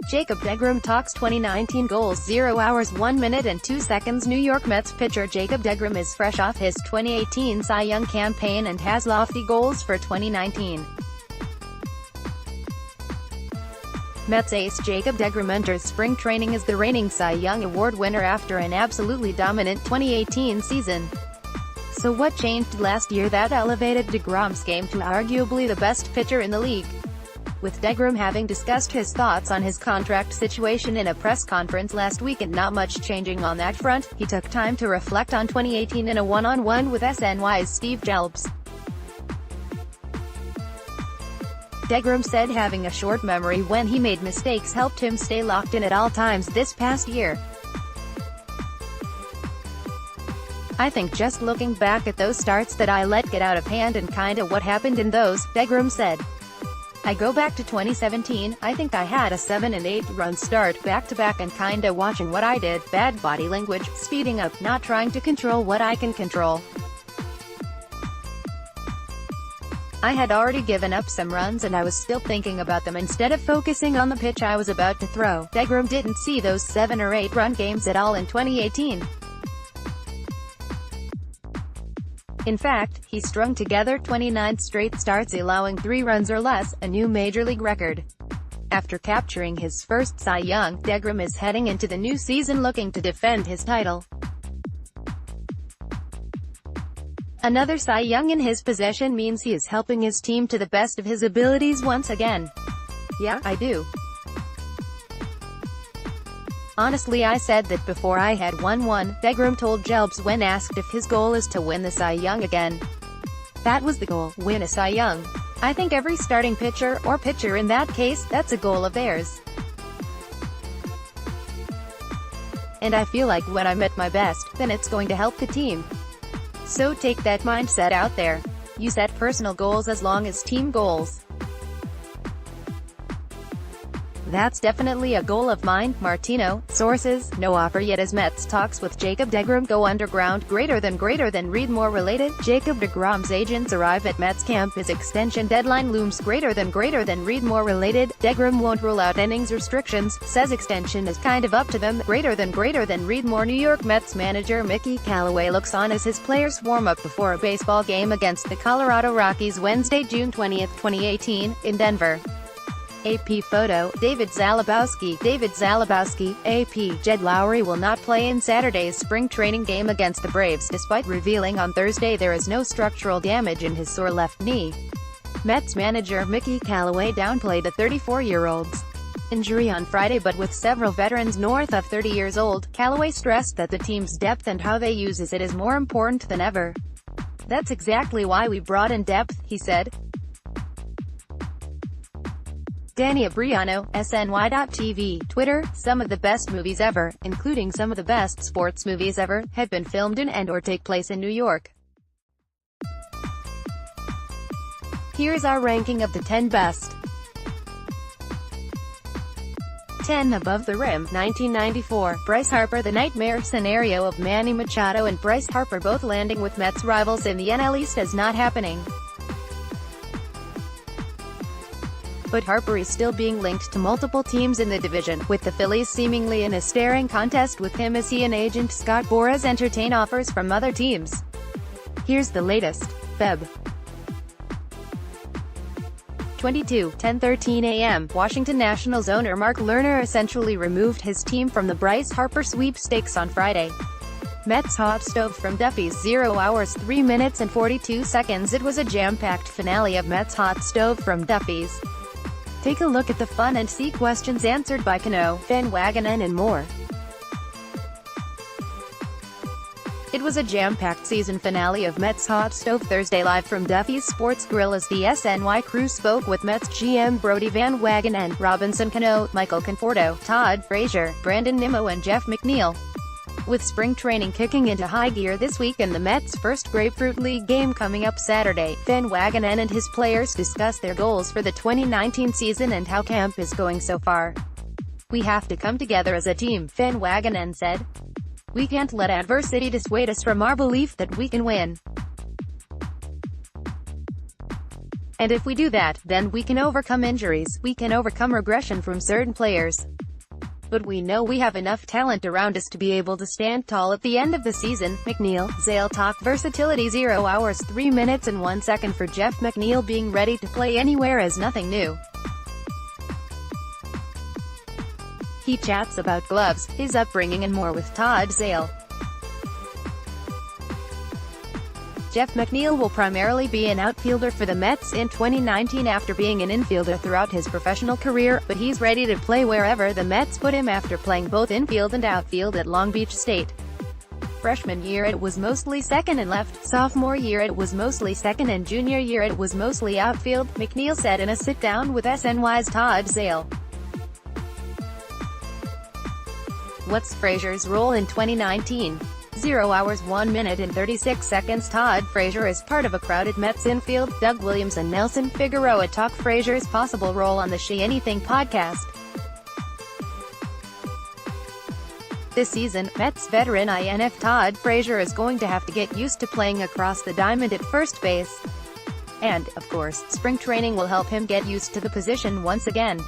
Jacob deGrom talks 2019 goals. 0 hours 1 minute and 2 seconds. New York Mets pitcher Jacob deGrom is fresh off his 2018 Cy Young campaign and has lofty goals for 2019. Mets ace Jacob deGrom enters spring training as the reigning Cy Young Award winner after an absolutely dominant 2018 season. So what changed last year that elevated deGrom's game to arguably the best pitcher in the league? With deGrom having discussed his thoughts on his contract situation in a press conference last week and not much changing on that front, he took time to reflect on 2018 in a one-on-one with SNY's Steve Jelbs. deGrom said having a short memory when he made mistakes helped him stay locked in at all times this past year. I think just looking back at those starts that I let get out of hand and kinda what happened in those, deGrom said. I go back to 2017, I think I had a 7 and 8 run start back-to-back and kinda watching what I did, bad body language, speeding up, not trying to control what I can control. I had already given up some runs and I was still thinking about them instead of focusing on the pitch I was about to throw. deGrom didn't see those 7 or 8 run games at all in 2018. In fact, he strung together 29 straight starts allowing 3 runs or less, a new Major League record. After capturing his first Cy Young, deGrom is heading into the new season looking to defend his title. Another Cy Young in his possession means he is helping his team to the best of his abilities once again. Yeah, I do. Honestly, I said that before I had won one, deGrom told Jelbs when asked if his goal is to win the Cy Young again. That was the goal, win a Cy Young. I think every starting pitcher, or pitcher in that case, that's a goal of theirs. And I feel like when I'm at my best, then it's going to help the team. So take that mindset out there. You set personal goals as long as team goals. That's definitely a goal of mine, Martino. Sources, no offer yet as Mets talks with Jacob deGrom go underground. Greater than read more related. Jacob deGrom's agents arrive at Mets camp. His extension deadline looms. Greater than read more related. deGrom won't rule out innings restrictions, says extension is kind of up to them. Greater than read more. New York Mets manager Mickey Callaway looks on as his players warm up before a baseball game against the Colorado Rockies Wednesday, June 20, 2018, in Denver. AP photo, David Zalabowski, AP, Jed Lowry will not play in Saturday's spring training game against the Braves despite revealing on Thursday there is no structural damage in his sore left knee. Mets manager Mickey Callaway downplayed the 34-year-old's injury on Friday, but with several veterans north of 30 years old, Callaway stressed that the team's depth and how they use it is more important than ever. That's exactly why we brought in depth, he said. Danny Abriano, SNY.TV, Twitter, some of the best movies ever, including some of the best sports movies ever, have been filmed in and/or take place in New York. Here's our ranking of the 10 best. 10. Above the Rim, 1994, Bryce Harper. The nightmare scenario of Manny Machado and Bryce Harper both landing with Mets rivals in the NL East is not happening. But Harper is still being linked to multiple teams in the division, with the Phillies seemingly in a staring contest with him as he and agent Scott Boras entertain offers from other teams. Here's the latest. Feb. 22, 10:13 a.m., Washington Nationals owner Mark Lerner essentially removed his team from the Bryce Harper sweepstakes on Friday. Mets hot stove from Duffy's. 0 hours 3 minutes and 42 seconds. It was a jam-packed finale of Mets hot stove from Duffy's. Take a look at the fun and see questions answered by Cano, Van Wagenen and more. It was a jam-packed season finale of Mets Hot Stove Thursday live from Duffy's Sports Grill as the SNY crew spoke with Mets GM Brodie Van Wagenen, Robinson Cano, Michael Conforto, Todd Frazier, Brandon Nimmo and Jeff McNeil. With spring training kicking into high gear this week and the Mets' first Grapefruit League game coming up Saturday, Van Wagenen and his players discuss their goals for the 2019 season and how camp is going so far. We have to come together as a team, Van Wagenen said. We can't let adversity dissuade us from our belief that we can win. And if we do that, then we can overcome injuries, we can overcome regression from certain players. But we know we have enough talent around us to be able to stand tall at the end of the season. McNeil, Zale talk versatility. 0 hours 3 minutes and 1 second for Jeff McNeil. Being ready to play anywhere is nothing new. He chats about gloves, his upbringing and more with Todd Zale. Jeff McNeil will primarily be an outfielder for the Mets in 2019 after being an infielder throughout his professional career, but he's ready to play wherever the Mets put him after playing both infield and outfield at Long Beach State. Freshman year it was mostly second and left, sophomore year it was mostly second and junior year it was mostly outfield, McNeil said in a sit-down with SNY's Todd Zale. What's Frazier's role in 2019? 0 hours 1 minute and 36 seconds. Todd Frazier is part of a crowded Mets infield. Doug Williams and Nelson Figueroa talk Frazier's possible role on the Say Anything podcast. This season, Mets veteran INF Todd Frazier is going to have to get used to playing across the diamond at first base. And, of course, spring training will help him get used to the position once again.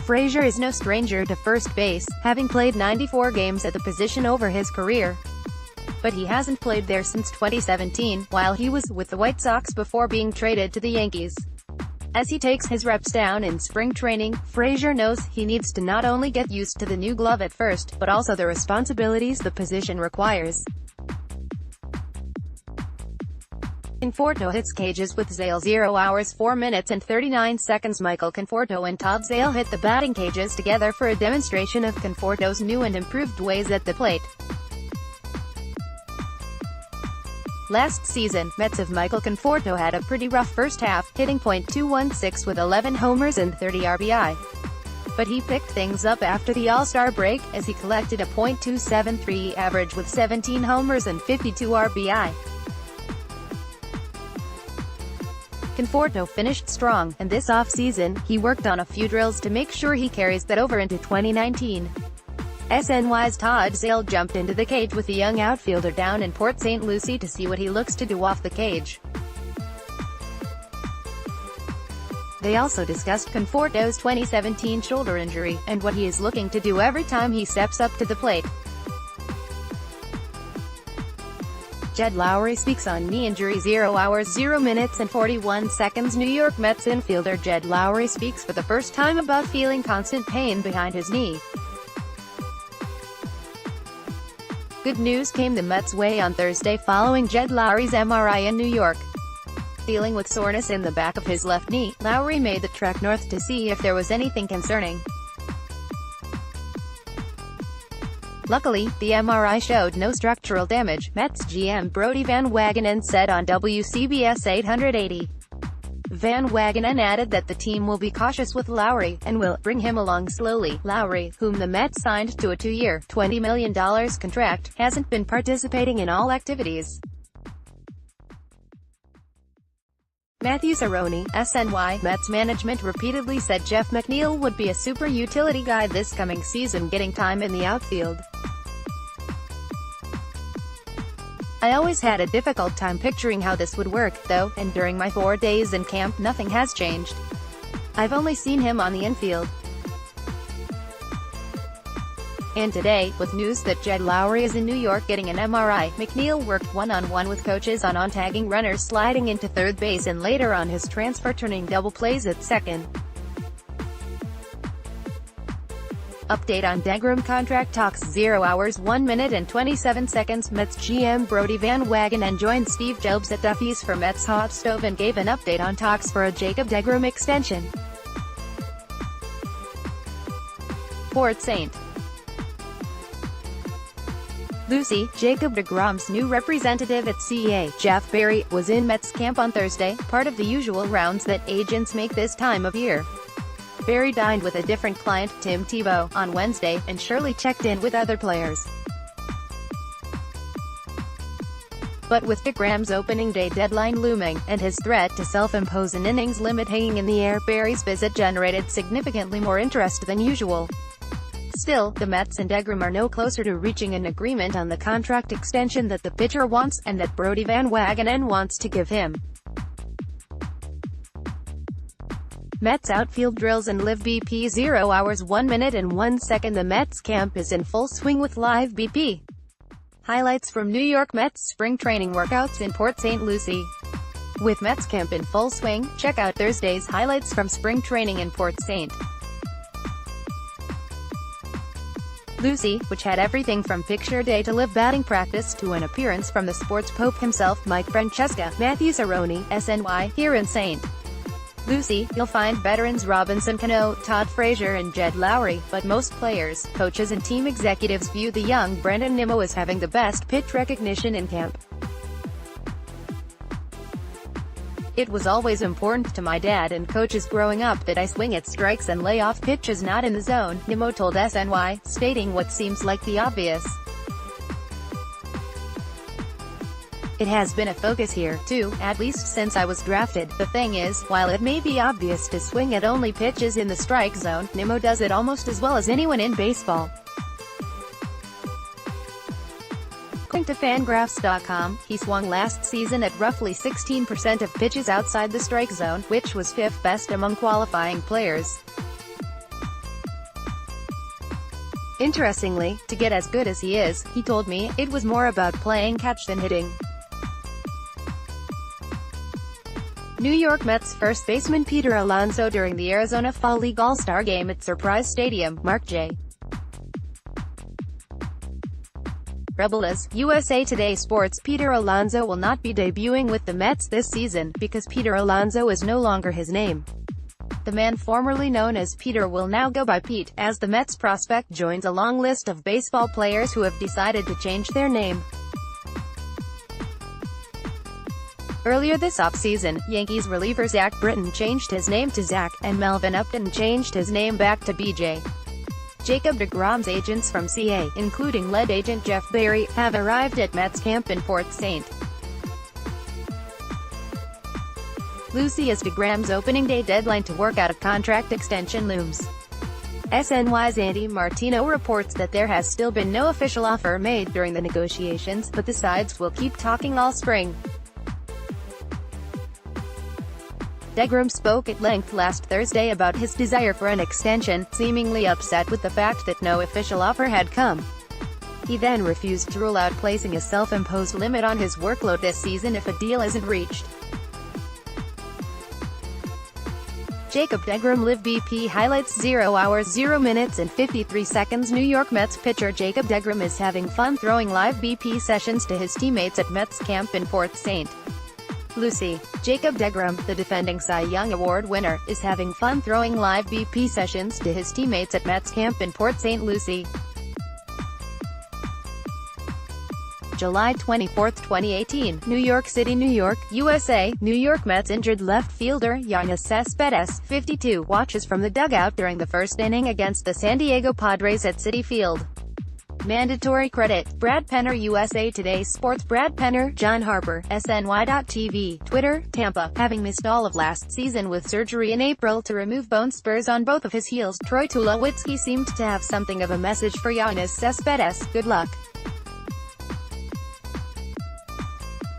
Frazier is no stranger to first base, having played 94 games at the position over his career. But he hasn't played there since 2017, while he was with the White Sox before being traded to the Yankees. As he takes his reps down in spring training, Frazier knows he needs to not only get used to the new glove at first, but also the responsibilities the position requires. Conforto hits cages with Zale. 0 hours 4 minutes and 39 seconds. Michael Conforto and Todd Zale hit the batting cages together for a demonstration of Conforto's new and improved ways at the plate. Last season, Mets of Michael Conforto had a pretty rough first half, hitting .216 with 11 homers and 30 RBI. But he picked things up after the All-Star break, as he collected a .273 average with 17 homers and 52 RBI. Conforto finished strong, and this off-season, he worked on a few drills to make sure he carries that over into 2019. SNY's Todd Zale jumped into the cage with the young outfielder down in Port St. Lucie to see what he looks to do off the cage. They also discussed Conforto's 2017 shoulder injury, and what he is looking to do every time he steps up to the plate. Jed Lowrie speaks on knee injury. 0 hours 0 minutes and 41 seconds. New York Mets infielder Jed Lowrie speaks for the first time about feeling constant pain behind his knee. Good news came the Mets' way on Thursday following Jed Lowrie's MRI in New York. Dealing with soreness in the back of his left knee, Lowrie made the trek north to see if there was anything concerning. Luckily, the MRI showed no structural damage, Mets GM Brodie Van Wagenen said on WCBS 880. Van Wagenen added that the team will be cautious with Lowrie, and will bring him along slowly. Lowrie, whom the Mets signed to a 2-year, $20 million contract, hasn't been participating in all activities. Matthew Cerrone, SNY. Mets management repeatedly said Jeff McNeil would be a super utility guy this coming season, getting time in the outfield. I always had a difficult time picturing how this would work, though, and during my 4 days in camp nothing has changed. I've only seen him on the infield. And today, with news that Jed Lowrie is in New York getting an MRI, McNeil worked one-on-one with coaches on tagging runners sliding into third base and later on his transfer turning double plays at second. Update on deGrom contract talks. 0 hours 1 minute and 27 seconds. Mets GM Brodie Van Wagenen joined Steve Jobs at Duffy's for Mets Hot Stove and gave an update on talks for a Jacob deGrom extension. Port St. Lucie, Jacob deGrom's new representative at CEA, Jeff Berry, was in Mets camp on Thursday, part of the usual rounds that agents make this time of year. Berry dined with a different client, Tim Tebow, on Wednesday, and Shirley checked in with other players. But with deGrom's opening day deadline looming, and his threat to self-impose an innings limit hanging in the air, Berry's visit generated significantly more interest than usual. Still, the Mets and deGrom are no closer to reaching an agreement on the contract extension that the pitcher wants, and that Brodie Van Wagenen wants to give him. Mets outfield drills and live BP 0 hours 1 minute and 1 second. The Mets camp is in full swing with live BP. Highlights from New York Mets spring training workouts in Port St. Lucie. With Mets camp in full swing, check out Thursday's highlights from spring training in Port St. Lucie, which had everything from picture day to live batting practice to an appearance from the sports pope himself, Mike Francesca, Matthew Cerrone, SNY, here in St. Lucie, you'll find veterans Robinson Cano, Todd Frazier and Jed Lowry, but most players, coaches and team executives view the young Brandon Nimmo as having the best pitch recognition in camp. It was always important to my dad and coaches growing up that I swing at strikes and lay off pitches not in the zone, Nimmo told SNY, stating what seems like the obvious. It has been a focus here, too, at least since I was drafted. The thing is, while it may be obvious to swing at only pitches in the strike zone, Nimmo does it almost as well as anyone in baseball. According to Fangraphs.com, he swung last season at roughly 16% of pitches outside the strike zone, which was fifth best among qualifying players. Interestingly, to get as good as he is, he told me, it was more about playing catch than hitting. New York Mets first baseman Peter Alonso during the Arizona Fall League All-Star Game at Surprise Stadium, Mark J. Rebelez, USA Today Sports. Peter Alonso will not be debuting with the Mets this season, because Peter Alonso is no longer his name. The man formerly known as Peter will now go by Pete, as the Mets prospect joins a long list of baseball players who have decided to change their name. Earlier this offseason, Yankees reliever Zach Britton changed his name to Zach, and Melvin Upton changed his name back to BJ. Jacob deGrom's agents from CA, including lead agent Jeff Berry, have arrived at Mets camp in Port St. Lucie as deGrom's opening day deadline to work out a contract extension looms. SNY's Andy Martino reports that there has still been no official offer made during the negotiations, but the sides will keep talking all spring. deGrom spoke at length last Thursday about his desire for an extension, seemingly upset with the fact that no official offer had come. He then refused to rule out placing a self-imposed limit on his workload this season if a deal isn't reached. Jacob deGrom live BP highlights 0 hours 0 minutes and 53 seconds. New York Mets pitcher Jacob deGrom is having fun throwing live BP sessions to his teammates at Mets camp in Port St. Lucie. Jacob deGrom, the defending Cy Young Award winner, is having fun throwing live BP sessions to his teammates at Mets camp in Port St. Lucie. July 24, 2018, New York City, New York, USA. New York Mets injured left fielder Yoenis Cespedes, 52, watches from the dugout during the first inning against the San Diego Padres at Citi Field. Mandatory credit. Brad Penner, USA Today Sports. Brad Penner, John Harper, SNY.TV, Twitter, Tampa. Having missed all of last season with surgery in April to remove bone spurs on both of his heels, Troy Tulowitzki seemed to have something of a message for Yoenis Cespedes. Good luck.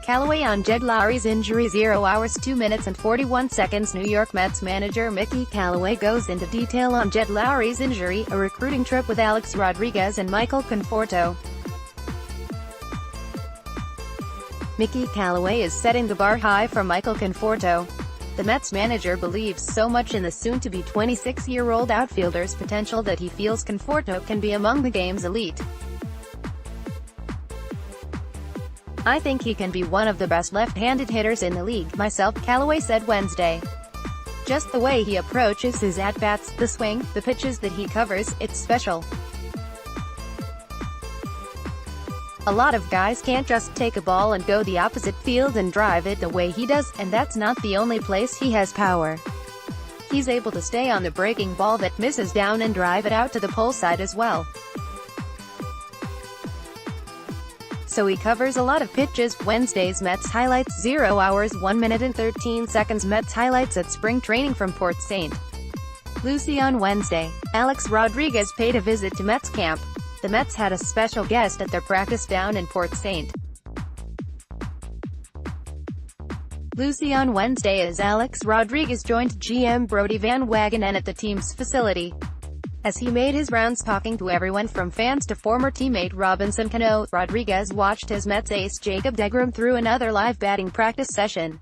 Callaway on Jed Lowry's injury. 0 hours 2 minutes and 41 seconds. New York Mets manager Mickey Callaway goes into detail on Jed Lowry's injury, a recruiting trip with Alex Rodriguez and Michael Conforto. Mickey Callaway is setting the bar high for Michael Conforto. The Mets manager believes so much in the soon-to-be 26-year-old outfielder's potential that he feels Conforto can be among the game's elite. I think he can be one of the best left-handed hitters in the league, myself, Callaway said Wednesday. Just the way he approaches his at-bats, the swing, the pitches that he covers, it's special. A lot of guys can't just take a ball and go the opposite field and drive it the way he does, and that's not the only place he has power. He's able to stay on the breaking ball that misses down and drive it out to the pole side as well. So he covers a lot of pitches. Wednesday's Mets highlights. 0 hours 1 minute and 13 seconds. Mets highlights at spring training from Port St. Lucie on Wednesday. Alex Rodriguez paid a visit to Mets camp. The Mets had a special guest at their practice down in Port St. Lucy on Wednesday as Alex Rodriguez joined GM Brodie Van Wagenen at the team's facility. As he made his rounds talking to everyone from fans to former teammate Robinson Cano, Rodriguez watched as Mets ace Jacob deGrom threw another live batting practice session.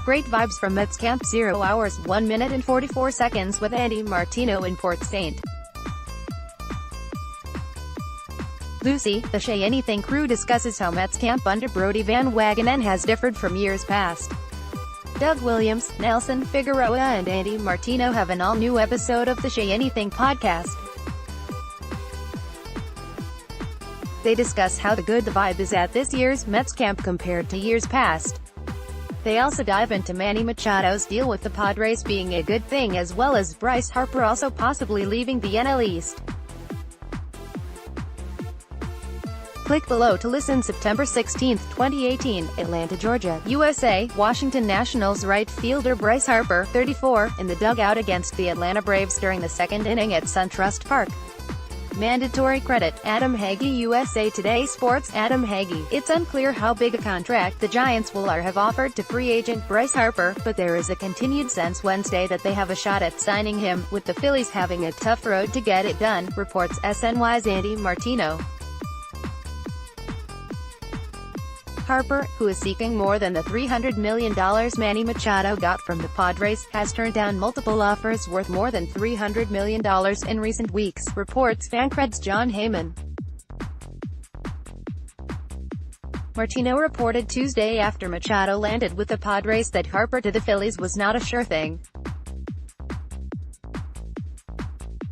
Great vibes from Mets camp. 0 hours, 1 minute and 44 seconds with Andy Martino in Port St. Lucy, the Say Anything crew discusses how Mets camp under Brodie Van Wagenen has differed from years past. Doug Williams, Nelson Figueroa and Andy Martino have an all-new episode of the Say Anything podcast. They discuss how good the vibe is at this year's Mets camp compared to years past. They also dive into Manny Machado's deal with the Padres being a good thing, as well as Bryce Harper also possibly leaving the NL East. Click below to listen. September 16, 2018, Atlanta, Georgia, USA. Washington Nationals right fielder Bryce Harper, 34, in the dugout against the Atlanta Braves during the second inning at SunTrust Park. Mandatory credit, Adam Hagee. USA Today Sports. Adam Hagee. It's unclear how big a contract the Giants will or have offered to free agent Bryce Harper, but there is a continued sense Wednesday that they have a shot at signing him, with the Phillies having a tough road to get it done, reports SNY's Andy Martino. Harper, who is seeking more than the $300 million Manny Machado got from the Padres, has turned down multiple offers worth more than $300 million in recent weeks, reports FanCred's John Heyman. Martino reported Tuesday after Machado landed with the Padres that Harper to the Phillies was not a sure thing.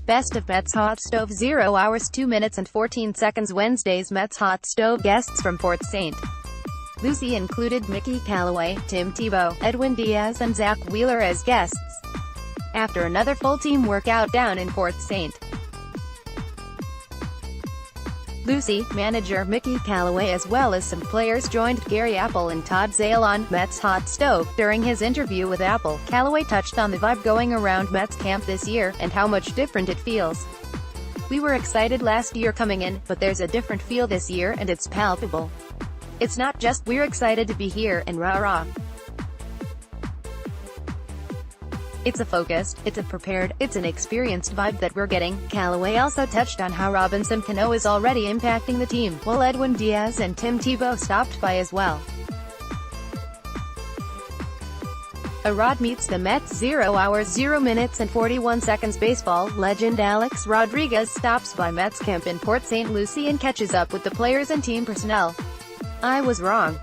Best of Mets Hot Stove. 0 hours 2 minutes and 14 seconds Wednesday's Mets Hot Stove guests from Port St. Lucie included Mickey Callaway, Tim Tebow, Edwin Diaz and Zach Wheeler as guests. After another full team workout down in Port St. Lucie, manager Mickey Callaway as well as some players joined Gary Apple and Todd Zale on Mets Hot Stove. During his interview with Apple, Callaway touched on the vibe going around Mets camp this year, and how much different it feels. "We were excited last year coming in, but there's a different feel this year and it's palpable. It's not just, we're excited to be here, and rah-rah. It's a focused, it's a prepared, it's an experienced vibe that we're getting." Callaway also touched on how Robinson Cano is already impacting the team, while Edwin Diaz and Tim Tebow stopped by as well. A Rod meets the Mets. 0 hours 0 minutes and 41 seconds Baseball legend Alex Rodriguez stops by Mets camp in Port St. Lucie and catches up with the players and team personnel. "I was wrong.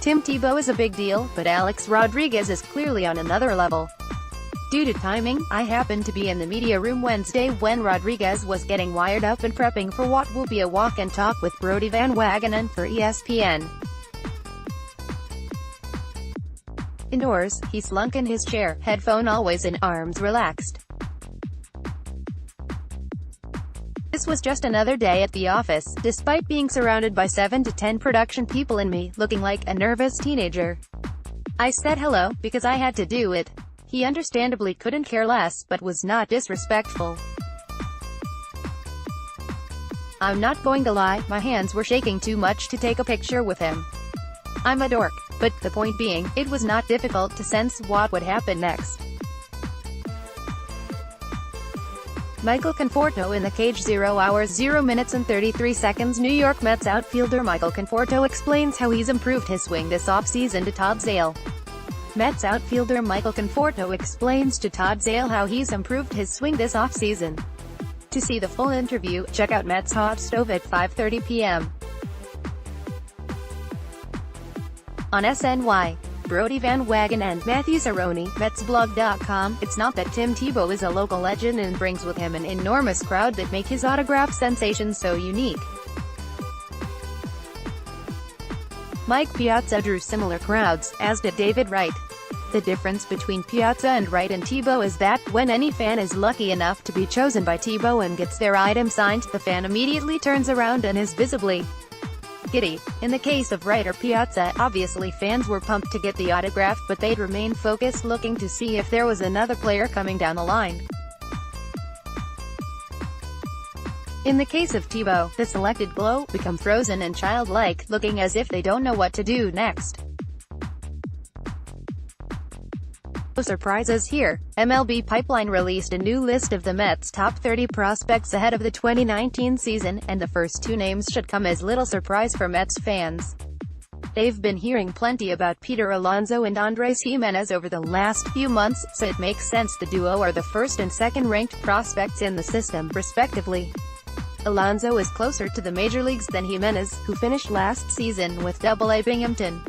Tim Tebow is a big deal, but Alex Rodriguez is clearly on another level. Due to timing, I happened to be in the media room Wednesday when Rodriguez was getting wired up and prepping for what will be a walk and talk with Brodie Van Wagenen for ESPN. Indoors, he slunk in his chair, headphone always in, arms relaxed. This was just another day at the office, despite being surrounded by 7 to 10 production people and me, looking like a nervous teenager. I said hello, because I had to do it." He understandably couldn't care less, but was not disrespectful. "I'm not going to lie, my hands were shaking too much to take a picture with him. I'm a dork. But, the point being, it was not difficult to sense what would happen next." Michael Conforto in the cage. 0 hours 0 minutes and 33 seconds New York Mets outfielder Michael Conforto explains how he's improved his swing this offseason to Todd Zale. Mets outfielder Michael Conforto explains to Todd Zale how he's improved his swing this offseason. To see the full interview, check out Mets Hot Stove at 5:30 p.m. on SNY. Brodie Van Wagenen, Matthew Cerrone, MetsBlog.com. It's not that Tim Tebow is a local legend and brings with him an enormous crowd that make his autograph sensation so unique. Mike Piazza drew similar crowds, as did David Wright. The difference between Piazza and Wright and Tebow is that, when any fan is lucky enough to be chosen by Tebow and gets their item signed, the fan immediately turns around and is visibly giddy. In the case of Wright or Piazza, obviously fans were pumped to get the autograph, but they'd remain focused looking to see if there was another player coming down the line. In the case of Tebow, the selected glow become frozen and childlike, looking as if they don't know what to do next. No surprises here. MLB Pipeline released a new list of the Mets' top 30 prospects ahead of the 2019 season, and the first two names should come as little surprise for Mets fans. They've been hearing plenty about Peter Alonso and Andres Gimenez over the last few months, so it makes sense the duo are the first and second-ranked prospects in the system, respectively. Alonso is closer to the major leagues than Gimenez, who finished last season with Double-A Binghamton.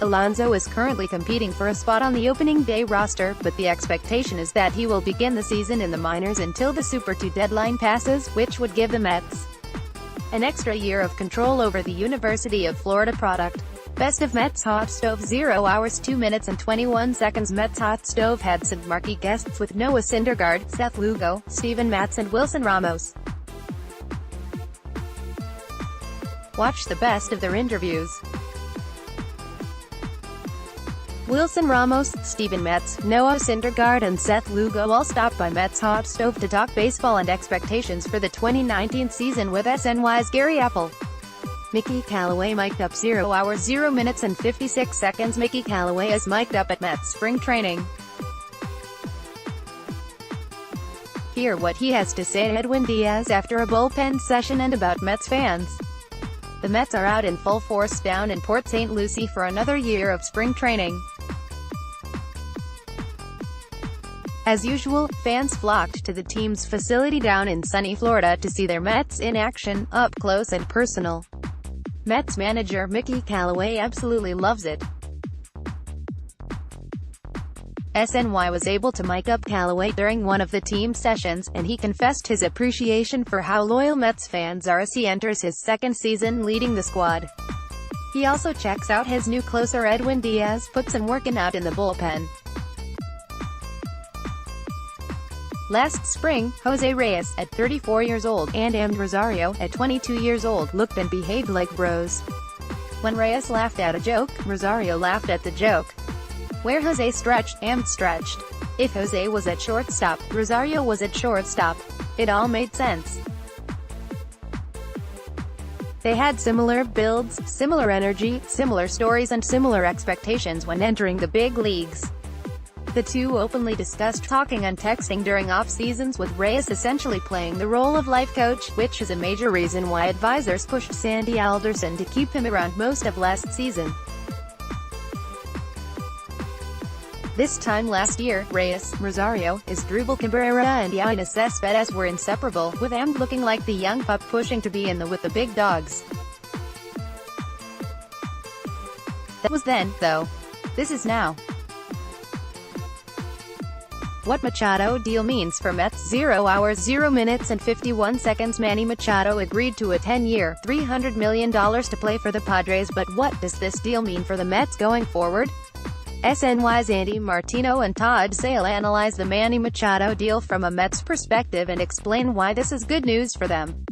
Alonso is currently competing for a spot on the opening day roster, but the expectation is that he will begin the season in the minors until the Super 2 deadline passes, which would give the Mets an extra year of control over the University of Florida product. Best of Mets Hot Stove 0 hours 2 minutes and 21 seconds. Mets Hot Stove had some marquee guests with Noah Syndergaard, Seth Lugo, Steven Matz and Wilson Ramos. Watch the best of their interviews. Wilson Ramos, Steven Matz, Noah Syndergaard and Seth Lugo all stopped by Mets Hot Stove to talk baseball and expectations for the 2019 season with SNY's Gary Apple. Mickey Callaway mic'd up 0 hours 0 minutes and 56 seconds. Mickey Callaway is mic'd up at Mets spring training. Hear what he has to say to Edwin Diaz after a bullpen session and about Mets fans. The Mets are out in full force down in Port St. Lucie for another year of spring training. As usual, fans flocked to the team's facility down in sunny Florida to see their Mets in action, up close and personal. Mets manager Mickey Callaway absolutely loves it. SNY was able to mic up Callaway during one of the team sessions, and he confessed his appreciation for how loyal Mets fans are as he enters his second season leading the squad. He also checks out his new closer Edwin Diaz, puts him working out in the bullpen. Last spring, Jose Reyes, at 34 years old, and Amed Rosario, at 22 years old, looked and behaved like bros. When Reyes laughed at a joke, Rosario laughed at the joke. Where Jose stretched, Amed stretched. If Jose was at shortstop, Rosario was at shortstop. It all made sense. They had similar builds, similar energy, similar stories and similar expectations when entering the big leagues. The two openly discussed talking and texting during off-seasons, with Reyes essentially playing the role of life coach, which is a major reason why advisors pushed Sandy Alderson to keep him around most of last season. This time last year, Reyes, Rosario, Asdrubal Cabrera and Yoenis Cespedes were inseparable, with Amed looking like the young pup pushing to be with the big dogs. That was then, though. This is now. What Machado deal means for Mets. 0 hours 0 minutes and 51 seconds. Manny Machado agreed to a 10-year, $300 million to play for the Padres, but what does this deal mean for the Mets going forward? SNY's Andy Martino and Todd Sale analyze the Manny Machado deal from a Mets perspective and explain why this is good news for them.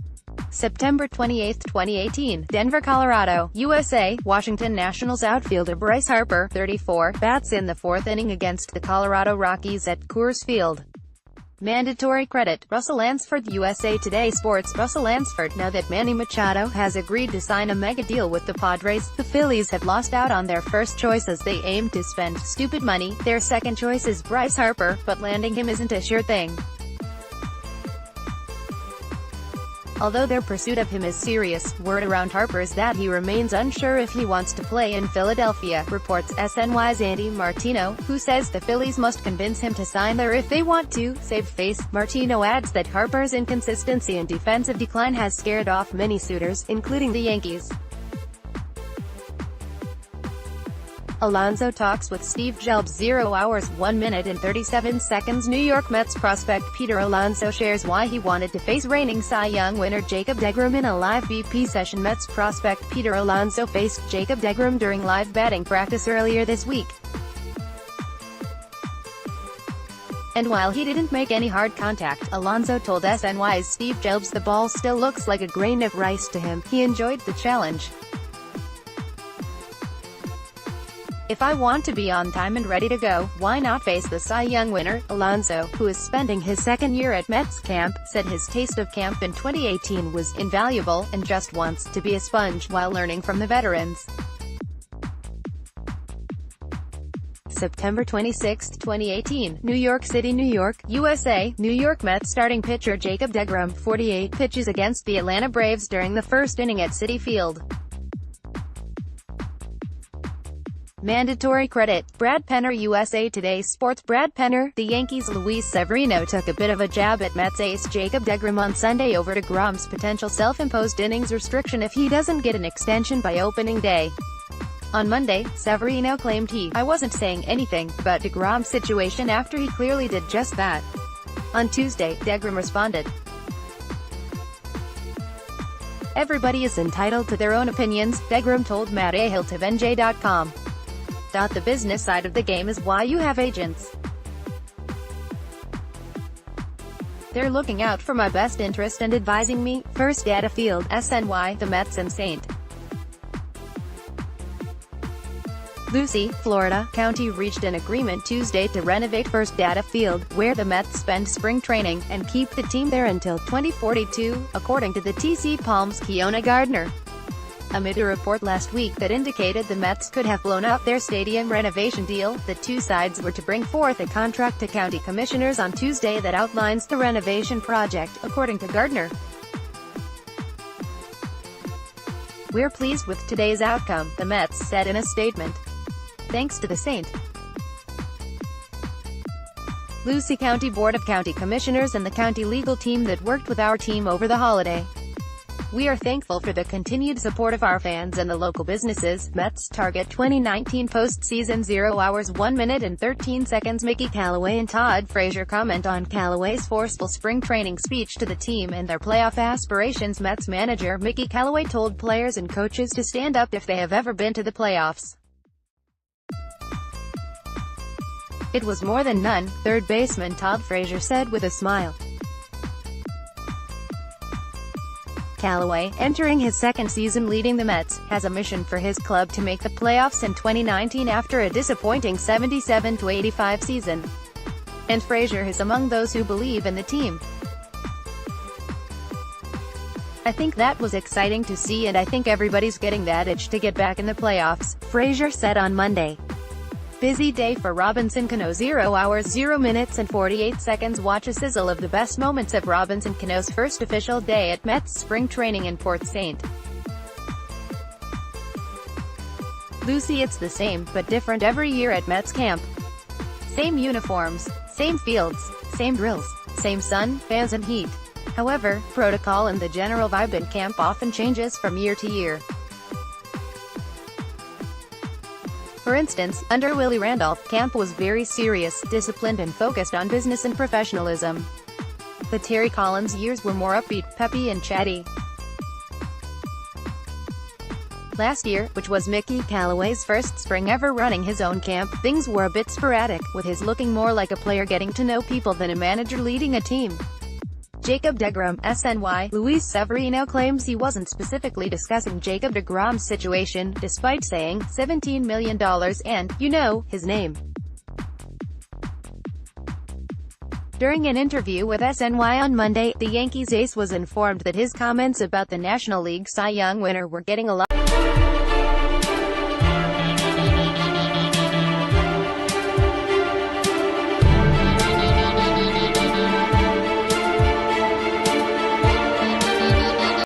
September 28, 2018, Denver, Colorado, USA. Washington Nationals outfielder Bryce Harper, 34, bats in the fourth inning against the Colorado Rockies at Coors Field. Mandatory credit, Russell Lansford. USA Today Sports. Russell Lansford. Now that Manny Machado has agreed to sign a mega deal with the Padres, the Phillies have lost out on their first choice as they aim to spend stupid money. Their second choice is Bryce Harper, but landing him isn't a sure thing. Although their pursuit of him is serious, word around Harper is that he remains unsure if he wants to play in Philadelphia, reports SNY's Andy Martino, who says the Phillies must convince him to sign there if they want to save face. Martino adds that Harper's inconsistency and defensive decline has scared off many suitors, including the Yankees. Alonso talks with Steve Jelbs. 0 hours 1 minute and 37 seconds. New York Mets prospect Peter Alonso shares why he wanted to face reigning Cy Young winner Jacob deGrom in a live BP session. Mets prospect Peter Alonso faced Jacob deGrom during live batting practice earlier this week. And while he didn't make any hard contact, Alonso told SNY's Steve Jelbs the ball still looks like a grain of rice to him. He enjoyed the challenge. "If I want to be on time and ready to go, why not face the Cy Young winner?" Alonso, who is spending his second year at Mets camp, said his taste of camp in 2018 was invaluable, and just wants to be a sponge while learning from the veterans. September 26, 2018, New York City, New York, USA. New York Mets starting pitcher Jacob deGrom, 48, pitches against the Atlanta Braves during the first inning at Citi Field. Mandatory credit. Brad Penner, USA Today Sports. Brad Penner, the Yankees' Luis Severino took a bit of a jab at Mets ace Jacob deGrom on Sunday over deGrom's potential self-imposed innings restriction if he doesn't get an extension by opening day. On Monday, Severino claimed I wasn't saying anything about deGrom's situation after he clearly did just that. On Tuesday, deGrom responded, "Everybody is entitled to their own opinions," deGrom told Matt Ahilt of NJ.com. "The business side of the game is why you have agents. They're looking out for my best interest and advising me." First Data Field, SNY, the Mets and St. Lucie, Florida, County reached an agreement Tuesday to renovate First Data Field, where the Mets spend spring training, and keep the team there until 2042, according to the TC Palms' Kiona Gardner. Amid a report last week that indicated the Mets could have blown up their stadium renovation deal, the two sides were to bring forth a contract to county commissioners on Tuesday that outlines the renovation project, according to Gardner. "We're pleased with today's outcome," the Mets said in a statement. "Thanks to the St. Lucie County Board of County Commissioners and the county legal team that worked with our team over the holiday. We are thankful for the continued support of our fans and the local businesses." Mets target 2019 postseason. 0 hours 1 minute and 13 seconds. Mickey Callaway and Todd Frazier comment on Callaway's forceful spring training speech to the team and their playoff aspirations. Mets manager Mickey Callaway told players and coaches to stand up if they have ever been to the playoffs. "It was more than none," third baseman Todd Frazier said with a smile. Callaway, entering his second season leading the Mets, has a mission for his club to make the playoffs in 2019 after a disappointing 77-85 season. And Frazier is among those who believe in the team. "I think that was exciting to see, and I think everybody's getting that itch to get back in the playoffs," Frazier said on Monday. Busy day for Robinson Cano. 0 hours 0 minutes and 48 seconds. Watch a sizzle of the best moments of Robinson Cano's first official day at Mets spring training in Port St. Lucie. It's the same, but different every year at Mets camp. Same uniforms, same fields, same drills, same sun, fans and heat. However, protocol and the general vibe in camp often changes from year to year. For instance, under Willie Randolph, camp was very serious, disciplined and focused on business and professionalism. The Terry Collins years were more upbeat, peppy and chatty. Last year, which was Mickey Callaway's first spring ever running his own camp, things were a bit sporadic, with his looking more like a player getting to know people than a manager leading a team. Jacob deGrom, SNY. Luis Severino claims he wasn't specifically discussing Jacob deGrom's situation, despite saying $17 million and, his name. During an interview with SNY on Monday, the Yankees ace was informed that his comments about the National League Cy Young winner were getting a lot